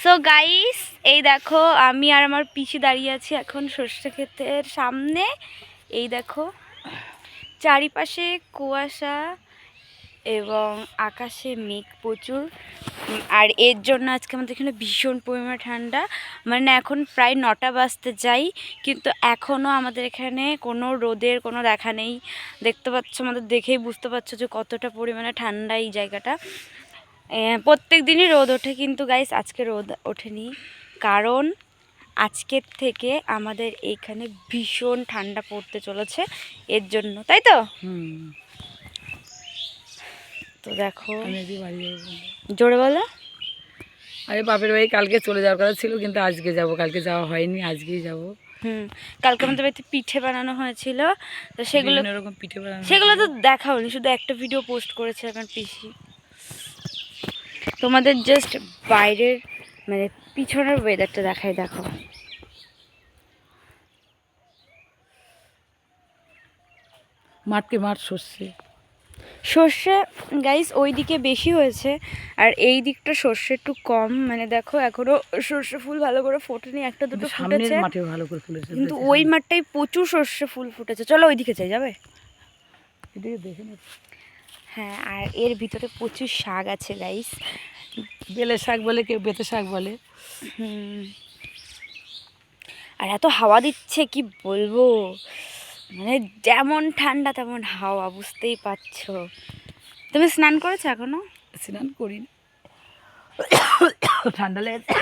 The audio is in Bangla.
সো গাইস, এই দেখো আমি আর আমার পিসি দাঁড়িয়ে আছি এখন সর্ষে ক্ষেতের সামনে। এই দেখো চারিপাশে কুয়াশা এবং আকাশে মেঘ প্রচুর। আর এর জন্য আজকে আমাদের এখানে ভীষণ পরিমাণে ঠান্ডা। মানে এখন প্রায় 9টা বাজতে যাই, কিন্তু এখনও আমাদের এখানে কোনো রোদের কোনো দেখা নেই। দেখতে পাচ্ছ, আমাদের দেখেই বুঝতে পারছো যে কতটা পরিমাণে ঠান্ডা এই জায়গাটা। প্রত্যেক দিনই রোদ ওঠে, কিন্তু গাইস আজকে রোদ ওঠেনি, কারণ আজকের থেকে আমাদের এইখানে ভীষণ ঠান্ডা পড়তে চলেছে এর জন্য, তাই তো? তো দেখো, জোরে বলো। আরে বাপের বাড়ি কালকে চলে যাওয়ার কথা ছিল, কিন্তু আজকে যাব, কালকে যাওয়া হয়নি, আজকেই যাব। কালকে আমাদের বাড়িতে পিঠে বানানো হয়েছিল, তো সেগুলো এরকম পিঠে বানানো, সেগুলো তো দেখাওনি, শুধু একটা ভিডিও পোস্ট করেছে আমার পিসি। তোমাদের জাস্ট বাইরের মানে পিছনের ওয়েদারটা দেখাই, দেখো। মাঠকে মাঠ সর্ষে সর্ষে গাইস ওই দিকে বেশি হয়েছে, আর এই দিকটা সর্ষে একটু কম। মানে দেখো এখনো সর্ষে ফুল ভালো করে ফোটেনি, একটা দুটো ফুটেছে, মাঠে ভালো করে ফুলেছে, কিন্তু ওই মাঠটাই প্রচুর সর্ষে ফুল ফুটেছে। চলো ওইদিকে যাই, যাবে? এদিকে দেখে নে। হ্যাঁ, আর এর ভিতরে প্রচুর শাক আছে গাইস। বেলে শাক বলে, কেউ বেতে শাক বলে। আর এত হাওয়া দিচ্ছে কি বলবো, মানে যেমন ঠান্ডা তেমন হাওয়া, বুঝতেই পারছো। তুমি স্নান করেছো এখনো? স্নান করি না, ঠান্ডা লেগেছে।